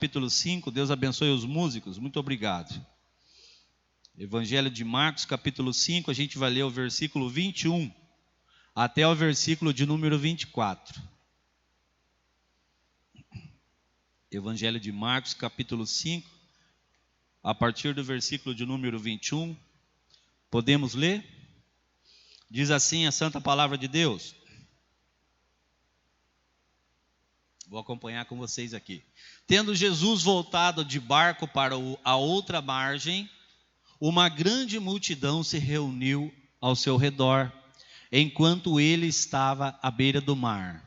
Capítulo 5, Deus abençoe os músicos, muito obrigado. Evangelho de Marcos, capítulo 5, a gente vai ler o versículo 21 até o versículo de número 24. Evangelho de Marcos, capítulo 5, a partir do versículo de número 21. Podemos ler? Diz assim a santa palavra de Deus. Vou acompanhar com vocês aqui. Tendo Jesus voltado de barco para a outra margem, uma grande multidão se reuniu ao seu redor, enquanto ele estava à beira do mar.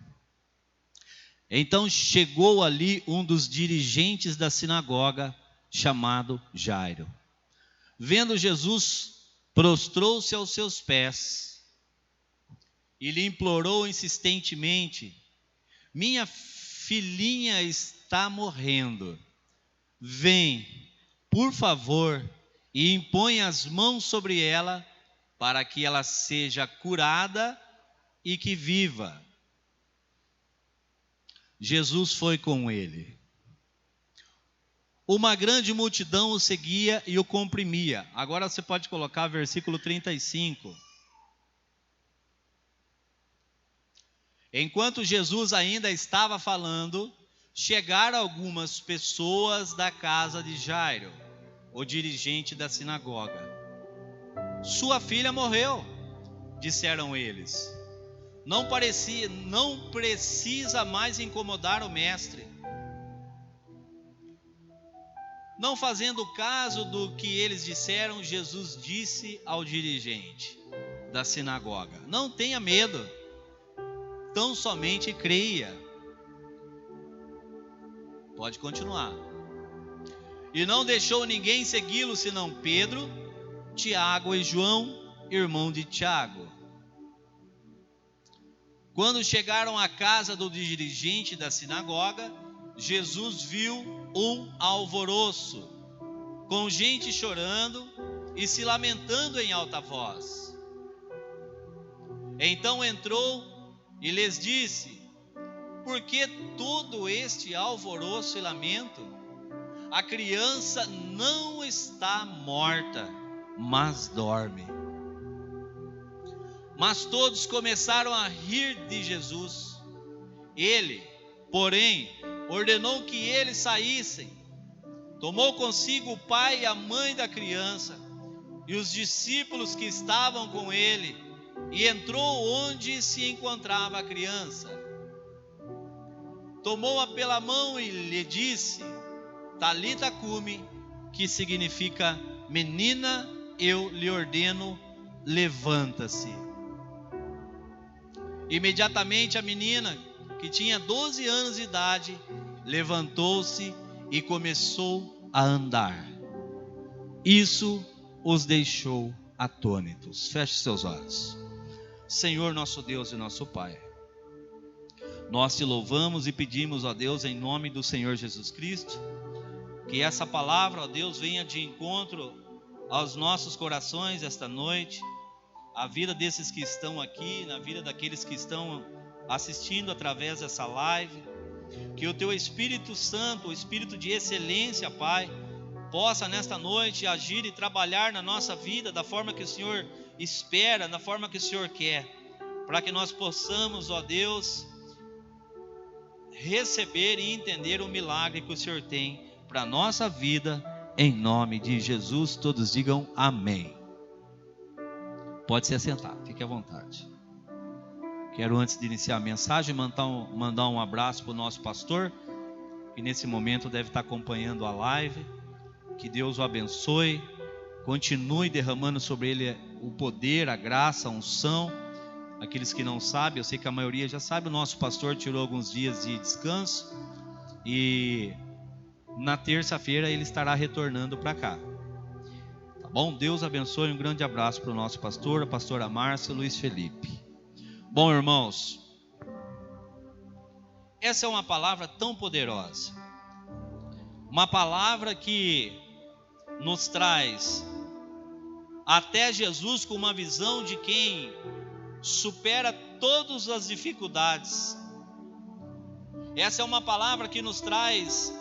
Então chegou ali um dos dirigentes da sinagoga, chamado Jairo. Vendo Jesus, prostrou-se aos seus pés e lhe implorou insistentemente: minha filhinha está morrendo. Vem, por favor, e impõe as mãos sobre ela, para que ela seja curada e que viva. Jesus foi com ele. Uma grande multidão o seguia e o comprimia. Agora você pode colocar versículo 35. Enquanto Jesus ainda estava falando, chegaram algumas pessoas da casa de Jairo, o dirigente da sinagoga. Sua filha morreu, disseram eles. Não precisa mais incomodar o mestre. Não fazendo caso do que eles disseram, Jesus disse ao dirigente da sinagoga: não tenha medo, tão somente creia. Pode continuar. E não deixou ninguém segui-lo, senão Pedro, Tiago e João, irmão de Tiago. Quando chegaram à casa do dirigente da sinagoga, Jesus viu um alvoroço, com gente chorando e se lamentando em alta voz. Então entrou e lhes disse: por que todo este alvoroço e lamento? A criança não está morta, mas dorme. Mas todos começaram a rir de Jesus. Ele, porém, ordenou que eles saíssem. Tomou consigo o pai e a mãe da criança e os discípulos que estavam com ele, e entrou onde se encontrava a criança. Tomou-a pela mão e lhe disse: Talita cumi, que significa: menina, eu lhe ordeno, levanta-se. Imediatamente a menina, que tinha 12 anos de idade, levantou-se e começou a andar. Isso os deixou atônitos. Feche seus olhos. Senhor, nosso Deus e nosso Pai, nós te louvamos e pedimos, ó Deus, em nome do Senhor Jesus Cristo, que essa palavra, ó Deus, venha de encontro aos nossos corações esta noite, a vida desses que estão aqui, na vida daqueles que estão assistindo através dessa live. Que o teu Espírito Santo, o Espírito de excelência, Pai, possa nesta noite agir e trabalhar na nossa vida da forma que o Senhor espera, da forma que o Senhor quer, para que nós possamos, ó Deus, receber e entender o milagre que o Senhor tem para a nossa vida, em nome de Jesus. Todos digam amém. Pode se assentar, fique à vontade. Quero, antes de iniciar a mensagem, mandar um abraço para o nosso pastor, que nesse momento deve estar acompanhando a live. Que Deus o abençoe, continue derramando sobre ele o poder, a graça, a unção. Aqueles que não sabem, eu sei que a maioria já sabe, o nosso pastor tirou alguns dias de descanso e na terça-feira ele estará retornando para cá. Tá bom? Deus abençoe, um grande abraço para o nosso pastor, a pastora Márcia, Luiz Felipe. Bom, irmãos, essa é uma palavra tão poderosa, uma palavra que nos traz até Jesus com uma visão de quem supera todas as dificuldades. Essa é uma palavra que nos traz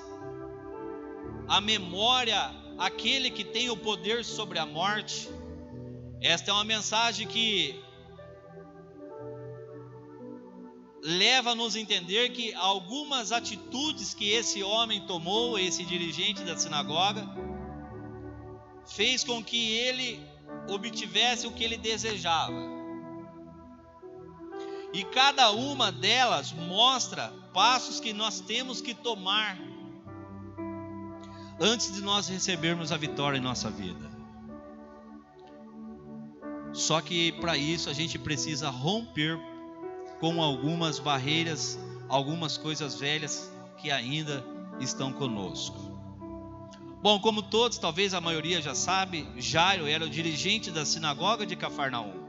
à memória aquele que tem o poder sobre a morte. Esta é uma mensagem que leva-nos a entender que algumas atitudes que esse homem tomou, esse dirigente da sinagoga, fez com que ele obtivesse o que ele desejava. E cada uma delas mostra passos que nós temos que tomar antes de nós recebermos a vitória em nossa vida. Só que para isso a gente precisa romper com algumas barreiras, algumas coisas velhas que ainda estão conosco. Bom, como todos, talvez a maioria já sabe, Jairo era o dirigente da sinagoga de Cafarnaum.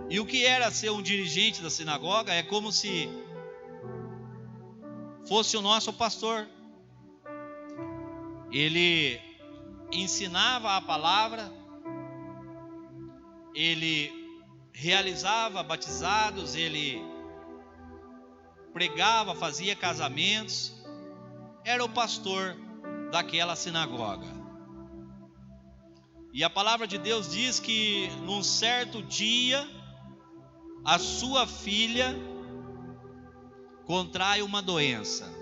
E o que era ser um dirigente da sinagoga é como se fosse o nosso pastor. Ele ensinava a palavra, ele realizava batizados, ele pregava, fazia casamentos, era o pastor daquela sinagoga. E a palavra de Deus diz que num certo dia a sua filha contrai uma doença.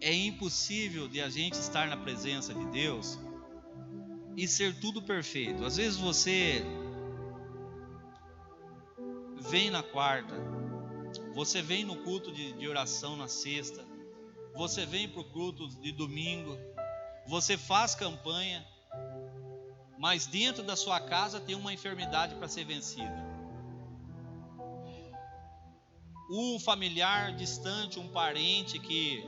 É impossível de a gente estar na presença de Deus e ser tudo perfeito. Às vezes você vem na quarta, você vem no culto de oração na sexta, você vem para o culto de domingo, você faz campanha, mas dentro da sua casa tem uma enfermidade para ser vencida. Um familiar distante, um parente que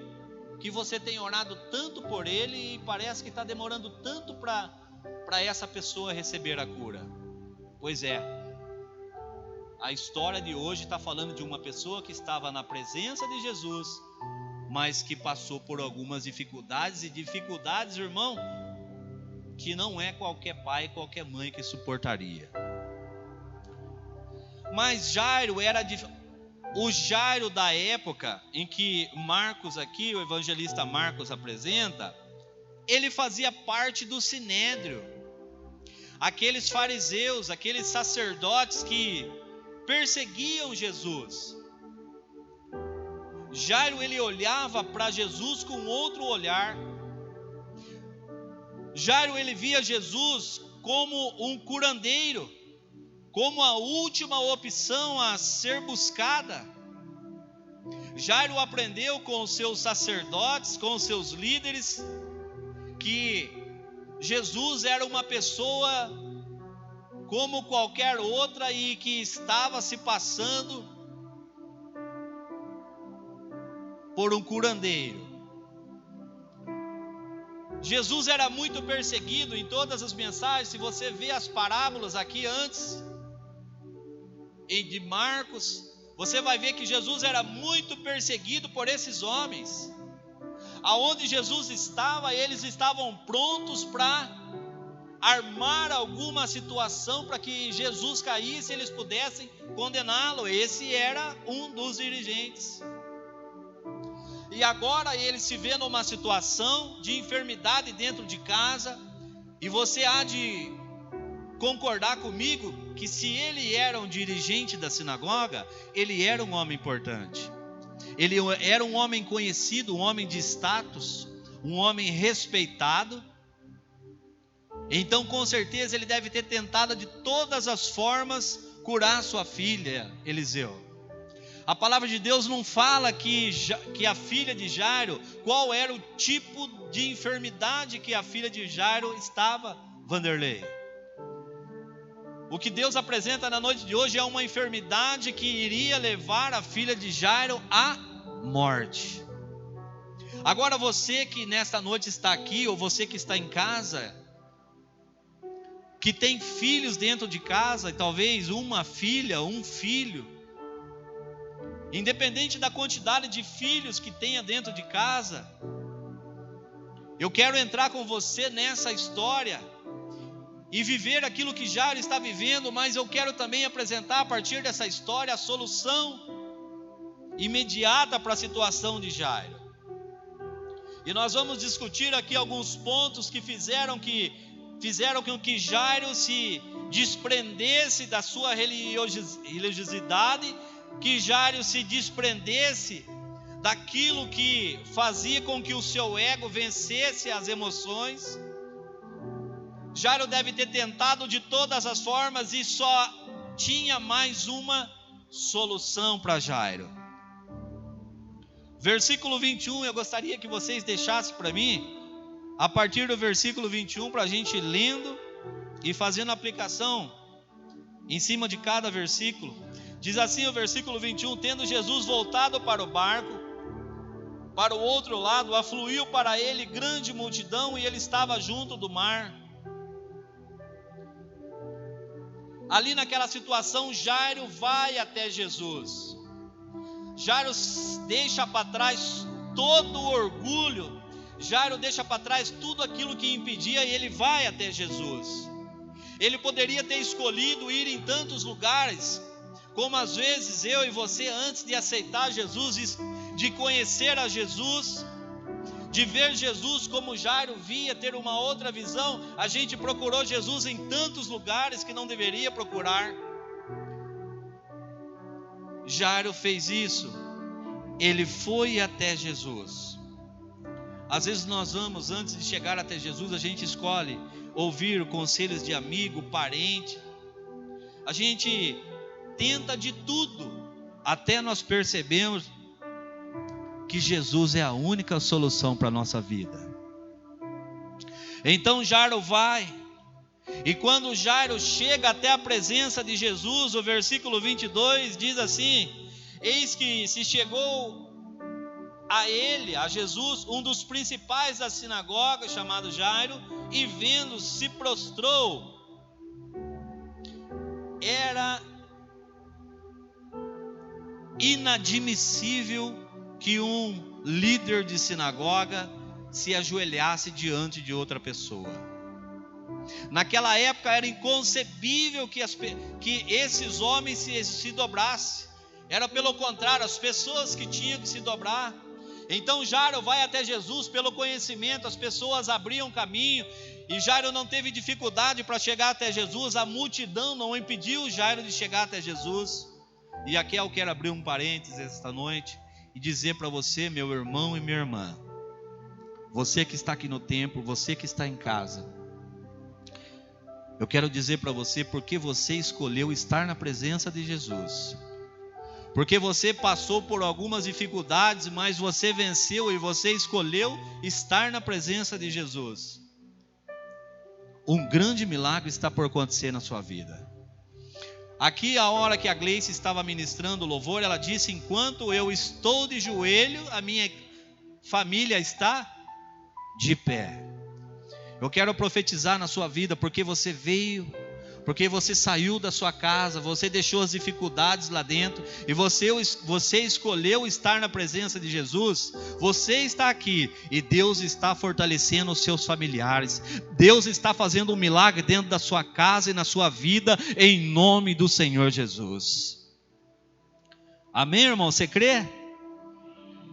você tem orado tanto por ele e parece que está demorando tanto para essa pessoa receber a cura. Pois é, a história de hoje está falando de uma pessoa que estava na presença de Jesus, mas que passou por algumas dificuldades, irmão, que não é qualquer pai, qualquer mãe que suportaria. Mas Jairo era o Jairo da época em que Marcos aqui, o evangelista Marcos apresenta, ele fazia parte do sinédrio. Aqueles fariseus, aqueles sacerdotes que perseguiam Jesus. Jairo, ele olhava para Jesus com outro olhar. Jairo, ele via Jesus como um curandeiro, como a última opção a ser buscada. Jairo aprendeu com os seus sacerdotes, com os seus líderes, que Jesus era uma pessoa como qualquer outra e que estava se passando por um curandeiro. Jesus era muito perseguido em todas as mensagens. Se você vê as parábolas aqui antes de Marcos, você vai ver que Jesus era muito perseguido por esses homens. Aonde Jesus estava, eles estavam prontos para armar alguma situação para que Jesus caísse e eles pudessem condená-lo. Esse era um dos dirigentes. E agora ele se vê numa situação de enfermidade dentro de casa, e você há de concordar comigo que se ele era um dirigente da sinagoga, ele era um homem importante. Ele era um homem conhecido, um homem de status, um homem respeitado. Então com certeza ele deve ter tentado de todas as formas curar sua filha, Eliseu. A palavra de Deus não fala que a filha de Jairo, qual era o tipo de enfermidade que a filha de Jairo estava, Vanderlei. O que Deus apresenta na noite de hoje é uma enfermidade que iria levar a filha de Jairo à morte. Agora você que nesta noite está aqui, ou você que está em casa, que tem filhos dentro de casa, e talvez uma filha, um filho, independente da quantidade de filhos que tenha dentro de casa, eu quero entrar com você nessa história e viver aquilo que Jairo está vivendo, mas eu quero também apresentar a partir dessa história a solução imediata para a situação de Jairo. E nós vamos discutir aqui alguns pontos que fizeram com que Jairo se desprendesse da sua religiosidade, que Jairo se desprendesse daquilo que fazia com que o seu ego vencesse as emoções. Jairo deve ter tentado de todas as formas e só tinha mais uma solução para Jairo. Versículo 21, eu gostaria que vocês deixassem para mim, a partir do versículo 21, para a gente lendo e fazendo aplicação em cima de cada versículo. Diz assim o versículo 21: tendo Jesus voltado para o barco, para o outro lado, afluiu para ele grande multidão e ele estava junto do mar. Ali naquela situação, Jairo vai até Jesus. Jairo deixa para trás todo o orgulho, Jairo deixa para trás tudo aquilo que impedia e ele vai até Jesus. Ele poderia ter escolhido ir em tantos lugares, como às vezes eu e você, antes de aceitar Jesus, de conhecer a Jesus, de ver Jesus como Jairo via, ter uma outra visão, a gente procurou Jesus em tantos lugares que não deveria procurar. Jairo fez isso, ele foi até Jesus. Às vezes nós vamos, antes de chegar até Jesus, a gente escolhe ouvir conselhos de amigo, parente, a gente tenta de tudo, até nós percebemos que Jesus é a única solução para a nossa vida. Então Jairo vai, e quando Jairo chega até a presença de Jesus, o versículo 22 diz assim: eis que se chegou a ele, a Jesus, um dos principais da sinagoga, chamado Jairo, e vendo, se prostrou. Era inadmissível que um líder de sinagoga se ajoelhasse diante de outra pessoa. Naquela época era inconcebível que esses homens se dobrassem. Era pelo contrário, as pessoas que tinham que se dobrar. Então Jairo vai até Jesus pelo conhecimento, as pessoas abriam caminho, e Jairo não teve dificuldade para chegar até Jesus, a multidão não impediu Jairo de chegar até Jesus. E aqui eu quero abrir um parênteses esta noite e dizer para você, meu irmão e minha irmã, você que está aqui no templo, você que está em casa, eu quero dizer para você porque você escolheu estar na presença de Jesus. Porque você passou por algumas dificuldades, mas você venceu e você escolheu estar na presença de Jesus. Um grande milagre está por acontecer na sua vida. Aqui, a hora que a Gleice estava ministrando o louvor, ela disse: enquanto eu estou de joelho, a minha família está de pé. Eu quero profetizar na sua vida, porque você veio, porque você saiu da sua casa, você deixou as dificuldades lá dentro, e você escolheu estar na presença de Jesus. Você está aqui, e Deus está fortalecendo os seus familiares, Deus está fazendo um milagre dentro da sua casa e na sua vida, em nome do Senhor Jesus. Amém, irmão? Você crê?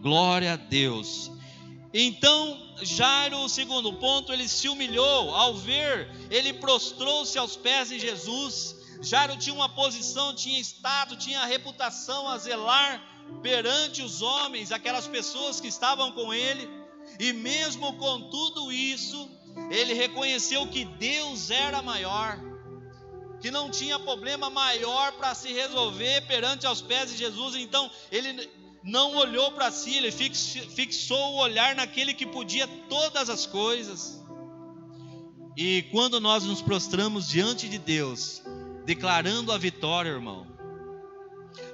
Glória a Deus. Então Jairo, o segundo ponto, ele se humilhou. Ao ver, ele prostrou-se aos pés de Jesus. Jairo tinha uma posição, tinha status, tinha reputação a zelar perante os homens, aquelas pessoas que estavam com ele. E mesmo com tudo isso, ele reconheceu que Deus era maior, que não tinha problema maior para se resolver perante aos pés de Jesus. Então ele não olhou para si, ele fixou o olhar naquele que podia todas as coisas. E quando nós nos prostramos diante de Deus, declarando a vitória, irmão,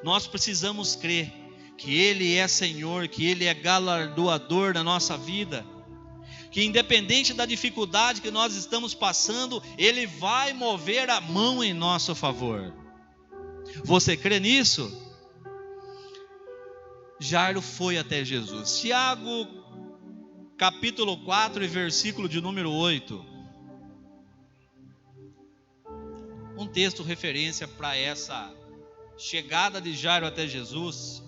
nós precisamos crer que Ele é Senhor, que Ele é galardoador da nossa vida, que independente da dificuldade que nós estamos passando, Ele vai mover a mão em nosso favor. Você crê nisso? Jairo foi até Jesus. Tiago, capítulo 4 e versículo de número 8. Um texto referência para essa chegada de Jairo até Jesus.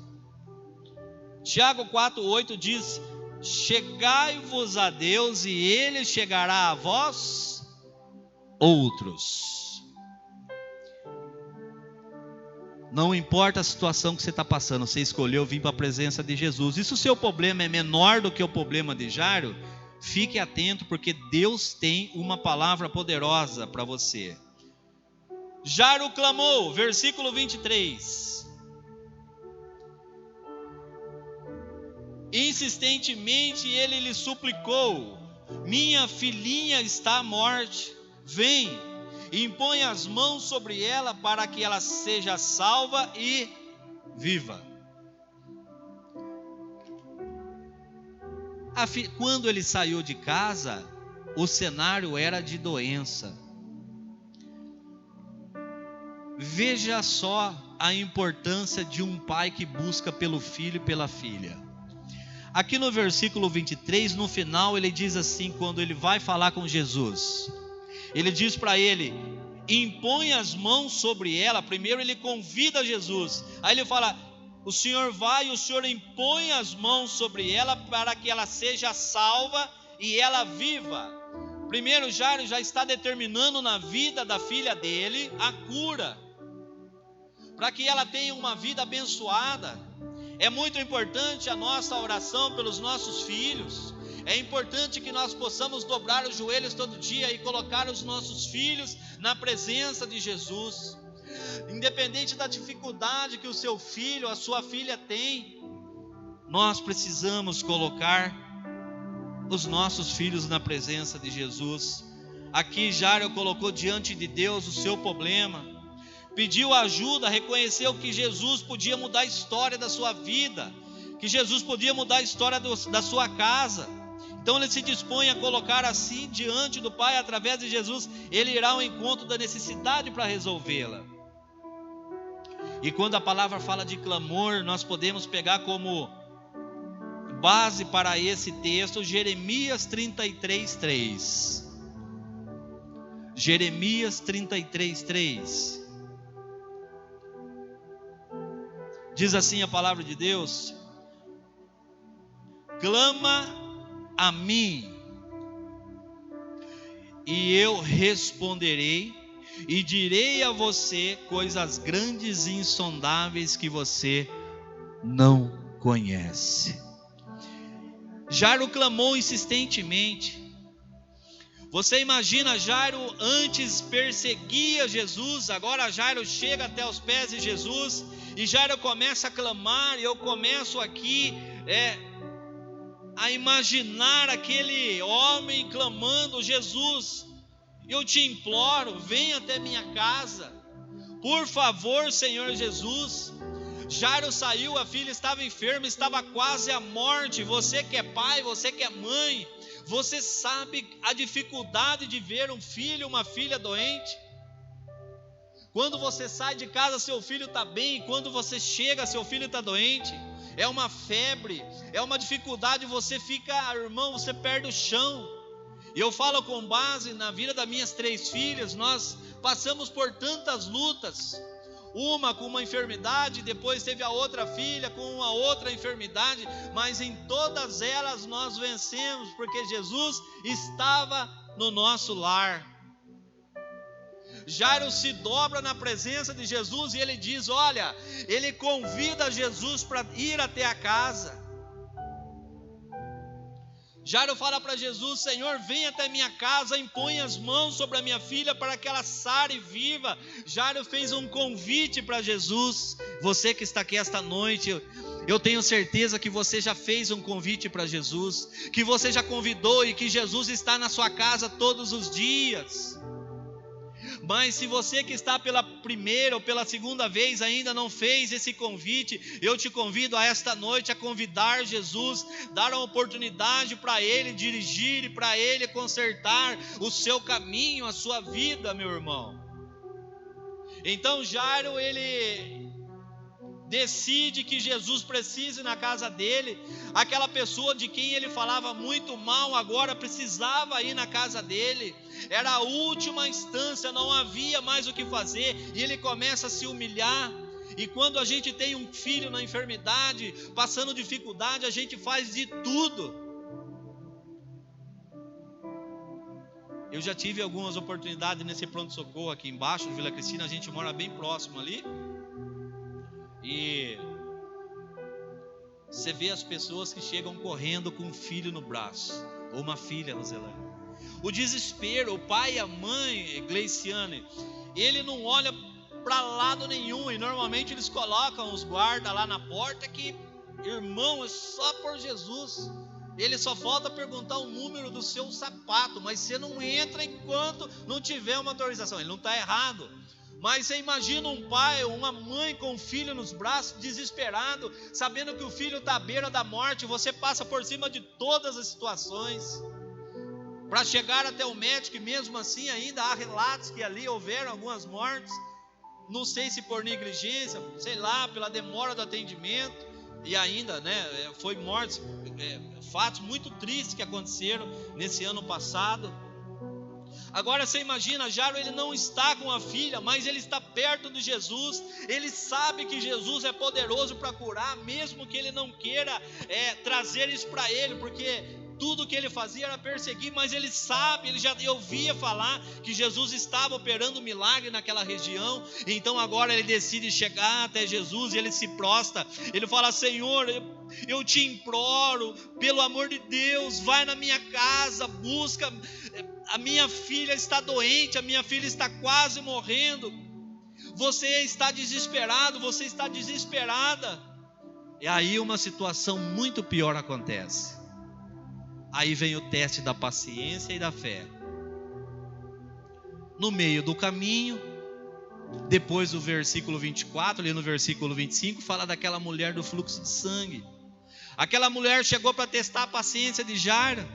Tiago 4:8 diz: chegai-vos a Deus e Ele chegará a vós outros. Não importa a situação que você está passando, você escolheu vir para a presença de Jesus. E se o seu problema é menor do que o problema de Jairo, fique atento, porque Deus tem uma palavra poderosa para você. Jairo clamou, versículo 23. Insistentemente ele lhe suplicou: minha filhinha está à morte, vem, impõe as mãos sobre ela para que ela seja salva e viva. Quando ele saiu de casa, o cenário era de doença. Veja só a importância de um pai que busca pelo filho e pela filha. Aqui no versículo 23, no final, ele diz assim, quando ele vai falar com Jesus, ele diz para ele: impõe as mãos sobre ela. Primeiro ele convida Jesus, aí ele fala: o Senhor vai e o Senhor impõe as mãos sobre ela para que ela seja salva e ela viva. Primeiro, Jairo já está determinando na vida da filha dele a cura, para que ela tenha uma vida abençoada. É muito importante a nossa oração pelos nossos filhos. É importante que nós possamos dobrar os joelhos todo dia e colocar os nossos filhos na presença de Jesus. Independente da dificuldade que o seu filho, a sua filha tem, nós precisamos colocar os nossos filhos na presença de Jesus. Aqui Jairo colocou diante de Deus o seu problema, pediu ajuda, reconheceu que Jesus podia mudar a história da sua vida, que Jesus podia mudar a história da sua casa. Então ele se dispõe a colocar assim diante do Pai, através de Jesus, ele irá ao encontro da necessidade para resolvê-la. E quando a palavra fala de clamor, nós podemos pegar como base para esse texto Jeremias 33:3. Jeremias 33:3. Diz assim a palavra de Deus: clama a mim, e eu responderei, e direi a você coisas grandes e insondáveis que você não conhece. Jairo clamou insistentemente. Você imagina, Jairo antes perseguia Jesus, agora Jairo chega até os pés de Jesus, e Jairo começa a clamar, e eu começo aqui a imaginar aquele homem clamando: Jesus, eu te imploro, vem até minha casa, por favor, Senhor Jesus. Jairo saiu, a filha estava enferma, estava quase à morte. Você que é pai, você que é mãe, você sabe a dificuldade de ver um filho, uma filha doente. Quando você sai de casa, seu filho está bem, quando você chega, seu filho está doente. É uma febre, é uma dificuldade, você fica, irmão, você perde o chão. E eu falo com base na vida das minhas 3 filhas, nós passamos por tantas lutas. Uma com uma enfermidade, depois teve a outra filha com uma outra enfermidade, mas em todas elas nós vencemos, porque Jesus estava no nosso lar. Jairo se dobra na presença de Jesus e ele diz, olha, ele convida Jesus para ir até a casa. Jairo fala para Jesus, Senhor, vem até minha casa, impõe as mãos sobre a minha filha para que ela sare e viva. Jairo fez um convite para Jesus. Você que está aqui esta noite, eu tenho certeza que você já fez um convite para Jesus, que você já convidou e que Jesus está na sua casa todos os dias. Mas se você que está pela primeira ou pela segunda vez ainda não fez esse convite, eu te convido a esta noite a convidar Jesus, dar uma oportunidade para Ele dirigir e para Ele consertar o seu caminho, a sua vida, meu irmão. Então Jairo, ele decide que Jesus precise na casa dele. Aquela pessoa de quem ele falava muito mal agora precisava ir na casa dele. Era a última instância, não havia mais o que fazer. E ele começa a se humilhar. E quando a gente tem um filho na enfermidade, passando dificuldade, a gente faz de tudo. Eu já tive algumas oportunidades nesse pronto-socorro aqui embaixo, de Vila Cristina, a gente mora bem próximo ali. E você vê as pessoas que chegam correndo com um filho no braço, ou uma filha no zelante. O desespero, o pai e a mãe, Gleiciane, ele não olha para lado nenhum, e normalmente eles colocam os guardas lá na porta que, irmão, é só por Jesus. Ele só falta perguntar o número do seu sapato, mas você não entra enquanto não tiver uma autorização. Ele não está errado. Mas você imagina um pai ou uma mãe com um filho nos braços, desesperado, sabendo que o filho está à beira da morte. Você passa por cima de todas as situações para chegar até o médico, e mesmo assim ainda há relatos que ali houveram algumas mortes. Não sei se por negligência, sei lá, pela demora do atendimento. E ainda, foi mortes, fatos muito tristes que aconteceram nesse ano passado. Agora você imagina, Jairo, ele não está com a filha, mas ele está perto de Jesus. Ele sabe que Jesus é poderoso para curar, mesmo que ele não queira trazer isso para ele, porque tudo que ele fazia era perseguir, mas ele sabe, ele já ouvia falar que Jesus estava operando milagre naquela região. Então agora ele decide chegar até Jesus e ele se prostra. Ele fala: Senhor, eu te imploro, pelo amor de Deus, vai na minha casa, busca, a minha filha está doente, a minha filha está quase morrendo, você está desesperado, você está desesperada. E aí uma situação muito pior acontece. Aí vem o teste da paciência e da fé. No meio do caminho, depois do versículo 24, ali no versículo 25, fala daquela mulher do fluxo de sangue. Aquela mulher chegou para testar a paciência de Jairo,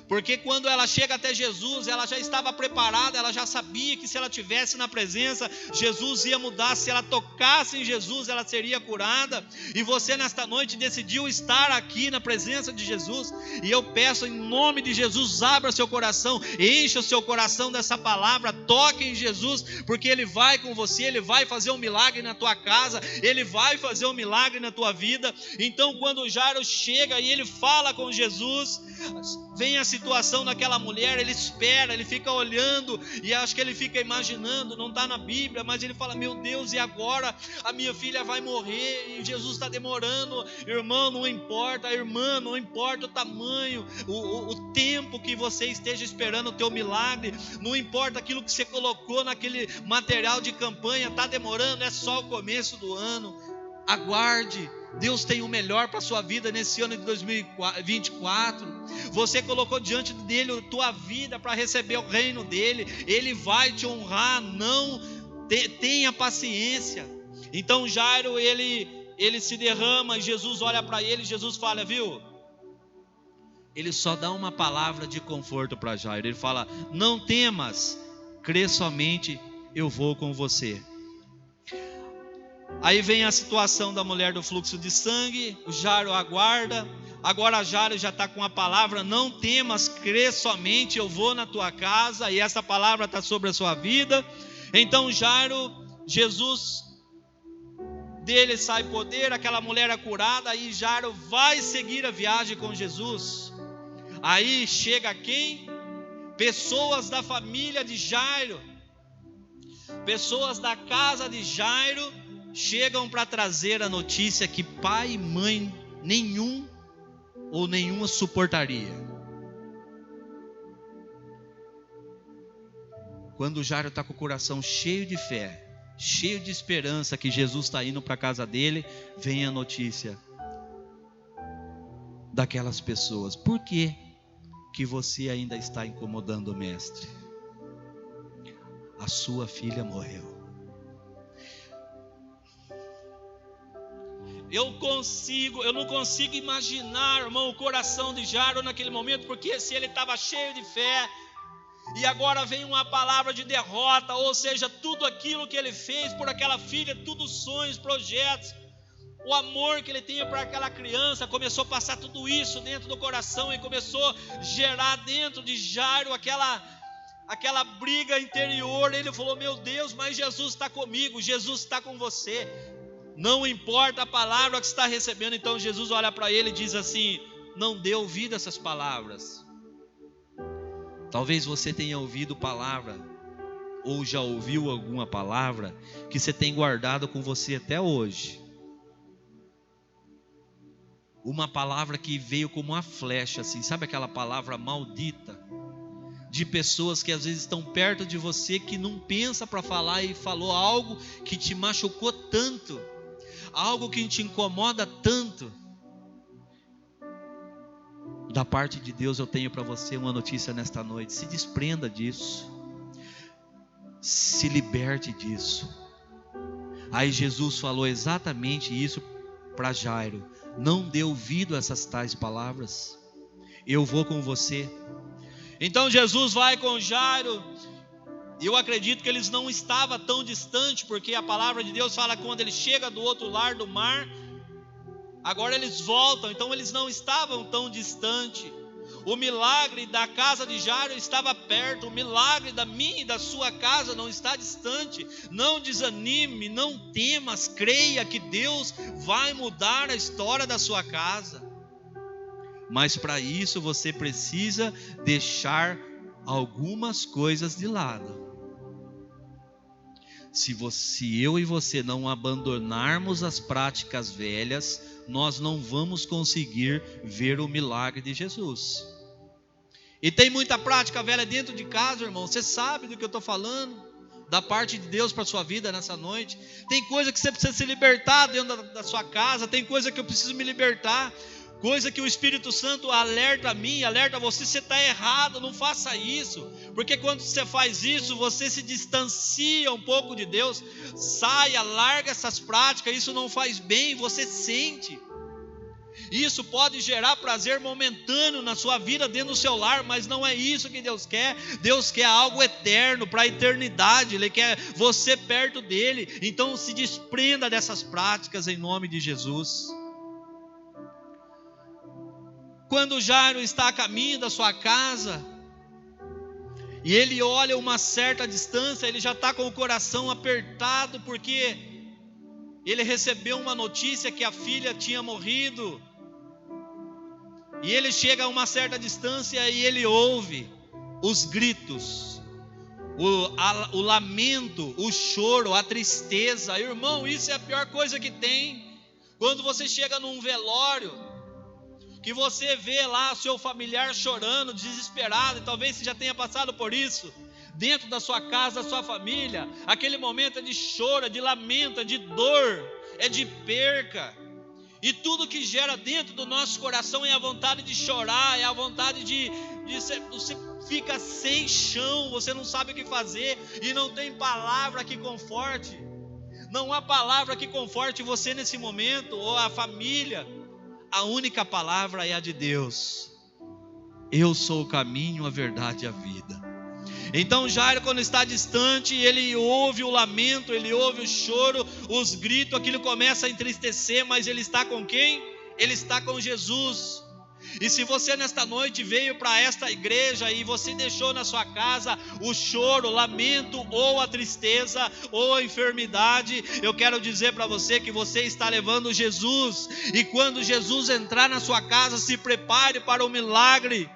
porque quando ela chega até Jesus, ela já estava preparada, ela já sabia que se ela estivesse na presença, Jesus ia mudar. Se ela tocasse em Jesus, ela seria curada. E você nesta noite decidiu estar aqui na presença de Jesus, e eu peço em nome de Jesus, abra seu coração, encha o seu coração dessa palavra, toque em Jesus, porque Ele vai com você, Ele vai fazer um milagre na tua casa, Ele vai fazer um milagre na tua vida. Então quando Jairo chega e ele fala com Jesus, vem a situação daquela mulher, ele espera, ele fica olhando, e acho que ele fica imaginando, não está na Bíblia, mas ele fala: meu Deus, e agora? A minha filha vai morrer, e Jesus está demorando. Irmão, não importa, irmã, não importa o tamanho, o tempo que você esteja esperando o teu milagre, não importa aquilo que você colocou naquele material de campanha, está demorando, é só o começo do ano. Aguarde, Deus tem o melhor para a sua vida nesse ano de 2024. Você colocou diante dele a tua vida para receber o reino dele. Ele vai te honrar, não tenha paciência. Então Jairo, ele se derrama, e Jesus olha para ele, e Jesus fala: viu? Ele só dá uma palavra de conforto para Jairo. Ele fala: não temas, crê somente, eu vou com você. Aí vem a situação da mulher do fluxo de sangue. O Jairo aguarda. Agora Jairo já está com a palavra: não temas, crê somente, eu vou na tua casa. E essa palavra está sobre a sua vida. Então Jairo, Jesus dele sai poder, aquela mulher é curada. Aí Jairo vai seguir a viagem com Jesus. Aí chega quem? Pessoas da família de Jairo, pessoas da casa de Jairo, chegam para trazer a notícia que pai e mãe nenhum ou nenhuma suportaria. Quando Jairo está com o coração cheio de fé, cheio de esperança que Jesus está indo para a casa dele, vem a notícia daquelas pessoas: por que você ainda está incomodando o mestre? A sua filha morreu. Eu não consigo imaginar, irmão, o coração de Jairo naquele momento, porque se ele estava cheio de fé, e agora vem uma palavra de derrota, ou seja, tudo aquilo que ele fez por aquela filha, tudo sonhos, projetos, o amor que ele tinha para aquela criança, começou a passar tudo isso dentro do coração, e começou a gerar dentro de Jairo aquela briga interior. Ele falou: meu Deus, mas Jesus está comigo, Jesus está com você. Não importa a palavra que está recebendo. Então Jesus olha para ele e diz assim: não dê ouvido a essas palavras. Talvez você tenha ouvido palavra, ou já ouviu alguma palavra que você tem guardado com você até hoje. Uma palavra que veio como uma flecha, assim, sabe aquela palavra maldita? De pessoas que às vezes estão perto de você, que não pensa para falar e falou algo que te machucou tanto, algo que te incomoda tanto. Da parte de Deus eu tenho para você uma notícia nesta noite: se desprenda disso, se liberte disso. Aí Jesus falou exatamente isso para Jairo: não dê ouvido a essas tais palavras, eu vou com você. Então Jesus vai com Jairo, e eu acredito que eles não estavam tão distantes, porque a palavra de Deus fala que quando ele chega do outro lado do mar, agora eles voltam, então eles não estavam tão distantes. O milagre da casa de Jairo estava perto, o milagre da minha e da sua casa não está distante. Não desanime, não temas, creia que Deus vai mudar a história da sua casa. Mas para isso você precisa deixar algumas coisas de lado. Se eu e você não abandonarmos as práticas velhas, nós não vamos conseguir ver o milagre de Jesus. E tem muita prática velha dentro de casa, irmão. Você sabe do que eu estou falando, da parte de Deus para a sua vida nessa noite. Tem coisa que você precisa se libertar dentro da sua casa. Tem coisa que eu preciso me libertar. Coisa que o Espírito Santo alerta a mim, alerta a você: você está errado, não faça isso. Porque quando você faz isso, você se distancia um pouco de Deus. Saia, larga essas práticas, isso não faz bem, você sente. Isso pode gerar prazer momentâneo na sua vida, dentro do seu lar, mas não é isso que Deus quer. Deus quer algo eterno, para a eternidade. Ele quer você perto dele. Então se desprenda dessas práticas em nome de Jesus. Quando Jairo está a caminho da sua casa, e ele olha uma certa distância, ele já está com o coração apertado, porque ele recebeu uma notícia que a filha tinha morrido. E ele chega a uma certa distância e ele ouve os gritos, o lamento, o choro, a tristeza. Irmão, isso é a pior coisa que tem. Quando você chega num velório, que você vê lá seu familiar chorando, desesperado, e talvez você já tenha passado por isso, dentro da sua casa, da sua família. Aquele momento é de choro, é de lamento, é de dor, é de perca. E tudo que gera dentro do nosso coração é a vontade de chorar, é a vontade de você fica sem chão, você não sabe o que fazer, e não tem palavra que conforte. Não há palavra que conforte você nesse momento, ou a família. A única palavra é a de Deus: eu sou o caminho, a verdade e a vida. Então Jairo, quando está distante, ele ouve o lamento, ele ouve o choro, os gritos, aquilo começa a entristecer, mas ele está com quem? Ele está com Jesus. E se você nesta noite veio para esta igreja e você deixou na sua casa o choro, o lamento, ou a tristeza, ou a enfermidade, eu quero dizer para você que você está levando Jesus. E quando Jesus entrar na sua casa, se prepare para o milagre.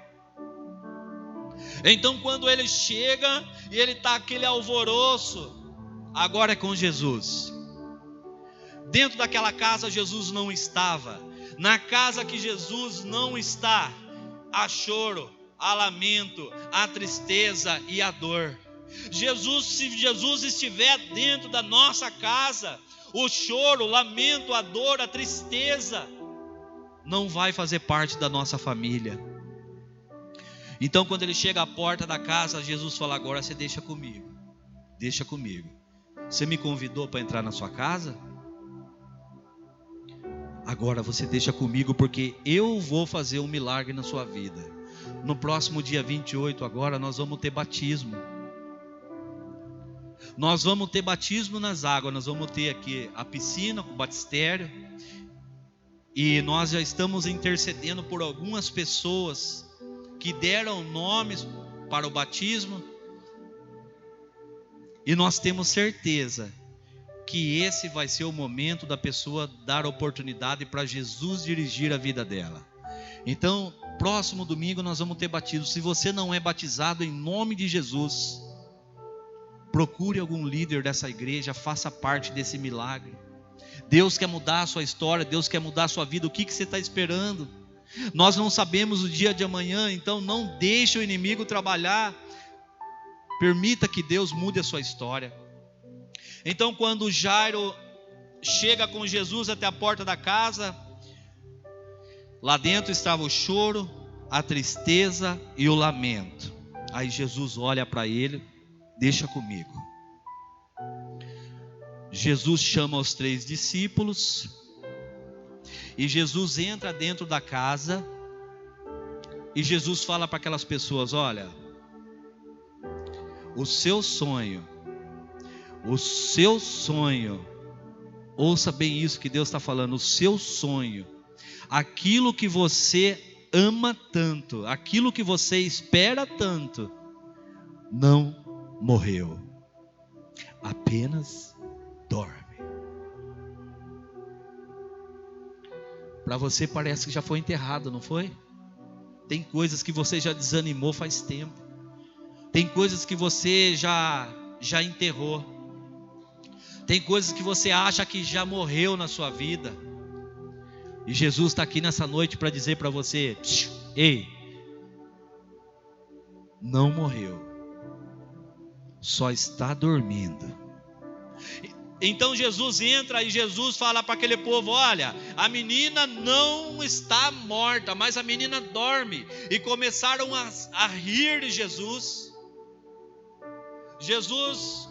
Então quando ele chega e ele está aquele alvoroço, agora é com Jesus. Dentro daquela casa Jesus não estava. Na casa que Jesus não está, há choro, há lamento, há tristeza e há dor. Se Jesus estiver dentro da nossa casa, o choro, o lamento, a dor, a tristeza não vai fazer parte da nossa família. Então quando ele chega à porta da casa, Jesus fala: agora você deixa comigo. Deixa comigo. Você me convidou para entrar na sua casa? Agora você deixa comigo, porque eu vou fazer um milagre na sua vida. No próximo dia 28 agora nós vamos ter batismo. Nós vamos ter batismo nas águas. Nós vamos ter aqui a piscina, o batistério. E nós já estamos intercedendo por algumas pessoas que deram nomes para o batismo. E nós temos certeza que esse vai ser o momento da pessoa dar oportunidade para Jesus dirigir a vida dela. Então, próximo domingo nós vamos ter batismo. Se você não é batizado, em nome de Jesus, procure algum líder dessa igreja, faça parte desse milagre. Deus quer mudar a sua história, Deus quer mudar a sua vida. O que você está esperando? Nós não sabemos o dia de amanhã, então não deixe o inimigo trabalhar. Permita que Deus mude a sua história. Então, quando Jairo chega com Jesus até a porta da casa, lá dentro estava o choro, a tristeza e o lamento. Aí Jesus olha para ele: deixa comigo. Jesus chama os 3 discípulos, e Jesus entra dentro da casa, e Jesus fala para aquelas pessoas: olha, o seu sonho, ouça bem isso que Deus está falando, o seu sonho, aquilo que você ama tanto, aquilo que você espera tanto, não morreu, apenas dorme. Para você parece que já foi enterrado, não foi? Tem coisas que você já desanimou faz tempo. Tem coisas que você já enterrou. Tem coisas que você acha que já morreu na sua vida. E Jesus está aqui nessa noite para dizer para você: ei, não morreu, só está dormindo. Então Jesus entra e Jesus fala para aquele povo: olha, a menina não está morta, mas a menina dorme. E começaram a rir de Jesus. Jesus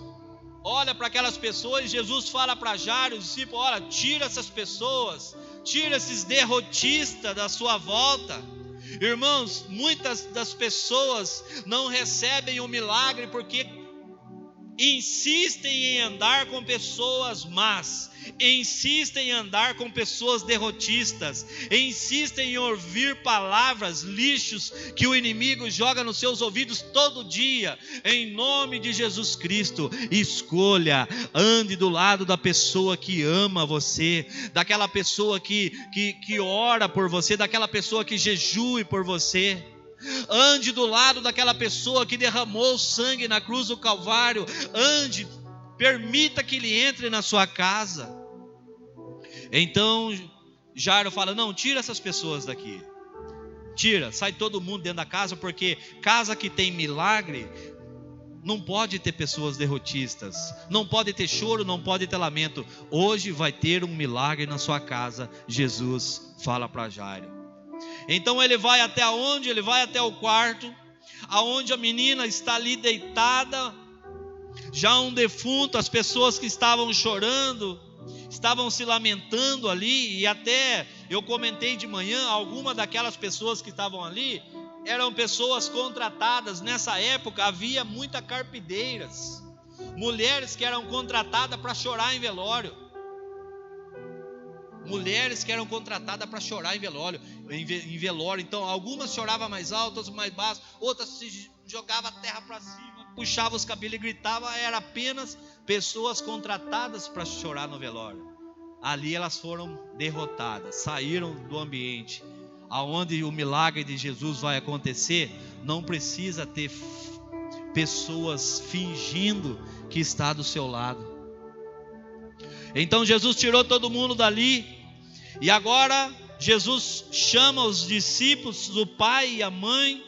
olha para aquelas pessoas e Jesus fala para Jairo, o discípulo: olha, tira essas pessoas, tira esses derrotistas da sua volta. Irmãos, muitas das pessoas não recebem o milagre porque insistem em andar com pessoas más, insistem em andar com pessoas derrotistas, insistem em ouvir palavras, lixos que o inimigo joga nos seus ouvidos todo dia. Em nome de Jesus Cristo, escolha, ande do lado da pessoa que ama você, daquela pessoa que ora por você, daquela pessoa que jejue por você. Ande do lado daquela pessoa que derramou sangue na cruz do Calvário. Ande, permita que ele entre na sua casa. Então Jairo fala: não, tira essas pessoas daqui. Tira, sai todo mundo dentro da casa, porque casa que tem milagre não pode ter pessoas derrotistas, não pode ter choro, não pode ter lamento. Hoje vai ter um milagre na sua casa, Jesus fala para Jairo. Então ele vai até onde? Ele vai até o quarto, aonde a menina está ali deitada, já um defunto. As pessoas que estavam chorando, estavam se lamentando ali, e até eu comentei de manhã, alguma daquelas pessoas que estavam ali, eram pessoas contratadas. Nessa época havia muitas carpideiras, mulheres que eram contratadas para chorar em velório. Mulheres que eram contratadas para chorar em velório. Então algumas choravam mais alto, outras mais baixo, outras se jogavam a terra para cima, puxavam os cabelos e gritavam. Era apenas pessoas contratadas para chorar no velório. Ali elas foram derrotadas, saíram do ambiente. Aonde o milagre de Jesus vai acontecer, não precisa ter pessoas fingindo que está do seu lado. Então Jesus tirou todo mundo dali. E agora Jesus chama os discípulos, o pai e a mãe,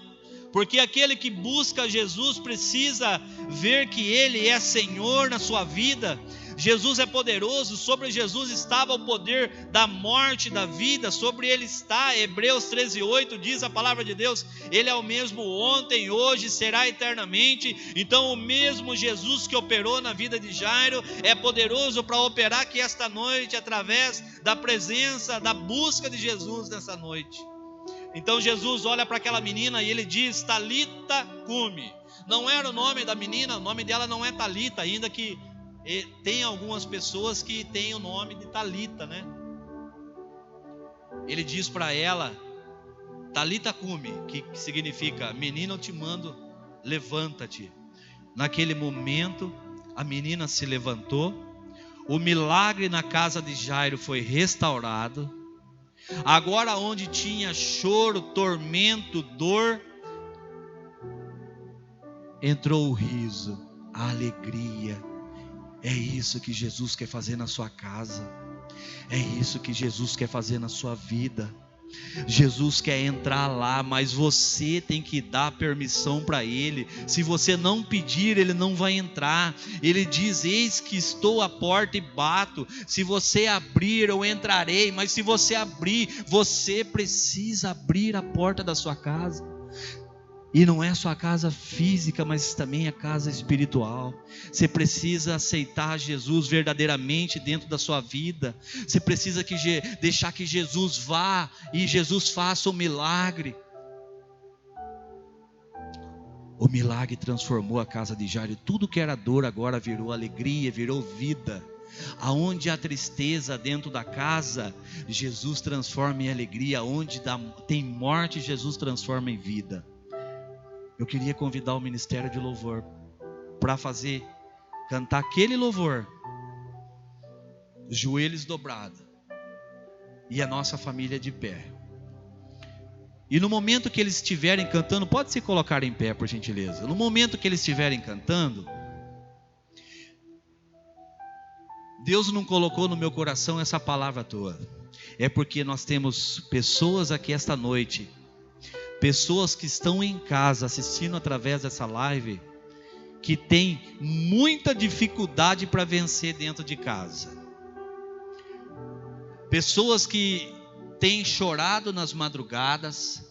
porque aquele que busca Jesus precisa ver que Ele é Senhor na sua vida. Jesus é poderoso, sobre Jesus estava o poder da morte e da vida, sobre Ele está. Hebreus 13:8 diz a palavra de Deus: Ele é o mesmo ontem, hoje, será eternamente. Então o mesmo Jesus que operou na vida de Jairo é poderoso para operar aqui esta noite, através da presença, da busca de Jesus nessa noite. Então Jesus olha para aquela menina e Ele diz: Talita cumi. Não era o nome da menina, o nome dela não é Talita, ainda que tem algumas pessoas que têm o nome de Talita, né? Ele diz para ela, Talita cumi, que significa: menina, eu te mando, levanta-te. Naquele momento a menina se levantou, o milagre na casa de Jairo foi restaurado. Agora onde tinha choro, tormento, dor, entrou o riso, a alegria. É isso que Jesus quer fazer na sua casa. É isso que Jesus quer fazer na sua vida. Jesus quer entrar lá, mas você tem que dar permissão para Ele. Se você não pedir, Ele não vai entrar. Ele diz: eis que estou à porta e bato. Se você abrir, eu entrarei. Mas se você abrir, você precisa abrir a porta da sua casa. E não é só a casa física, mas também a casa espiritual. Você precisa aceitar Jesus verdadeiramente dentro da sua vida. Você precisa deixar que Jesus vá e Jesus faça o milagre. O milagre transformou a casa de Jairo. Tudo que era dor agora virou alegria, virou vida. Aonde há tristeza dentro da casa, Jesus transforma em alegria. Onde tem morte, Jesus transforma em vida. Eu queria convidar o ministério de louvor para cantar aquele louvor, joelhos dobrados e a nossa família de pé. E no momento que eles estiverem cantando, pode se colocar em pé, por gentileza. No momento que eles estiverem cantando, Deus não colocou no meu coração essa palavra toda. É porque nós temos pessoas aqui esta noite, pessoas que estão em casa assistindo através dessa live, que tem muita dificuldade para vencer dentro de casa. Pessoas que têm chorado nas madrugadas.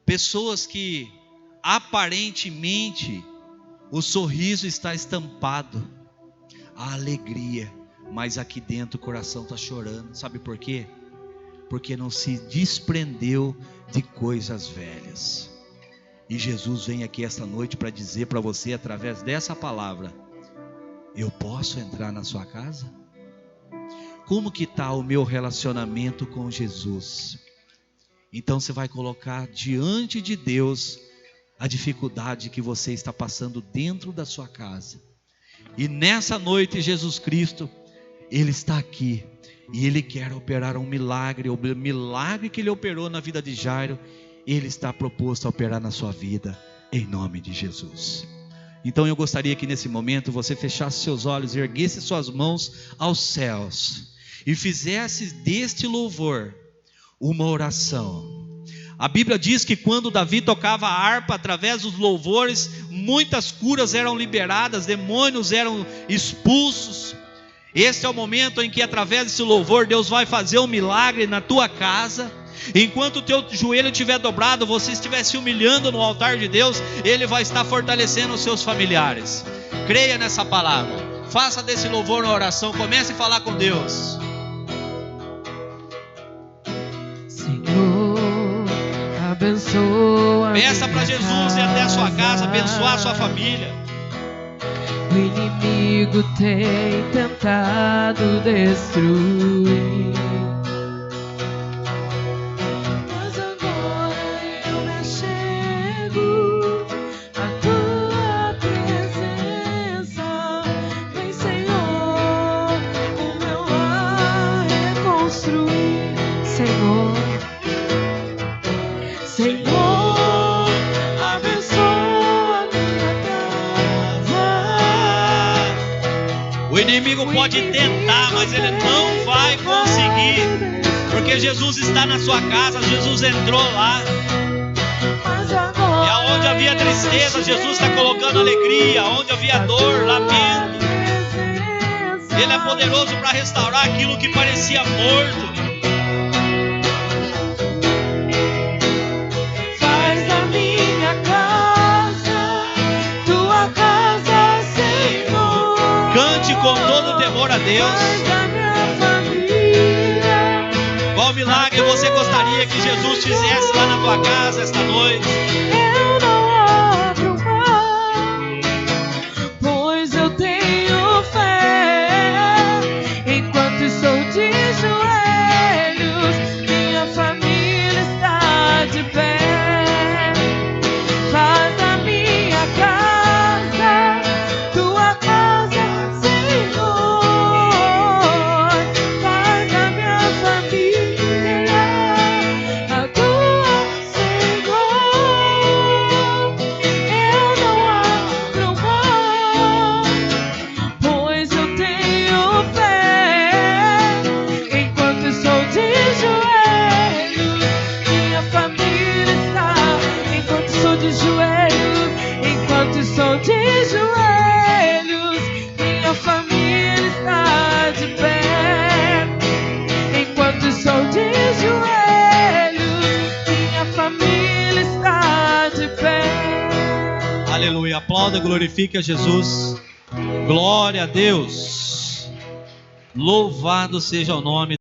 Pessoas que aparentemente o sorriso está estampado, a alegria, mas aqui dentro o coração está chorando. Sabe por quê? Porque não se desprendeu de coisas velhas. E Jesus vem aqui esta noite para dizer para você, através dessa palavra: eu posso entrar na sua casa? Como que está o meu relacionamento com Jesus? Então você vai colocar diante de Deus a dificuldade que você está passando dentro da sua casa. E nessa noite Jesus Cristo, Ele está aqui. E Ele quer operar um milagre. O milagre que Ele operou na vida de Jairo, Ele está proposto a operar na sua vida, em nome de Jesus. Então eu gostaria que nesse momento você fechasse seus olhos, erguesse suas mãos aos céus e fizesse deste louvor uma oração. A Bíblia diz que quando Davi tocava a harpa, através dos louvores, muitas curas eram liberadas, demônios eram expulsos. Esse é o momento em que, através desse louvor, Deus vai fazer um milagre na tua casa. Enquanto o teu joelho estiver dobrado, você estiver se humilhando no altar de Deus, Ele vai estar fortalecendo os seus familiares. Creia nessa palavra. Faça desse louvor uma oração. Comece a falar com Deus. Senhor, abençoa. Peça para Jesus ir até a sua casa, abençoar a sua família. O inimigo tem tentado destruir, mas agora eu me achego à tua presença. Vem, Senhor, o meu lar reconstruir. Senhor, Senhor, abençoa minha casa. O inimigo pode tentar, mas ele não vai conseguir, porque Jesus está na sua casa. Jesus entrou lá, e aonde havia tristeza, Jesus está colocando alegria. Onde havia dor, lamento, Ele é poderoso para restaurar aquilo que parecia morto. Faz da minha casa tua casa, Senhor. Cante com todo temor a Deus. Faz da minha família. Qual milagre você gostaria que Jesus fizesse lá na tua casa esta noite? Eu não abro mão, pois eu tenho fé. Enquanto estou de joelhos, minha família está de pé. Faz da minha casa Aleluia. Aplauda, glorifique a Jesus. Glória a Deus. Louvado seja o nome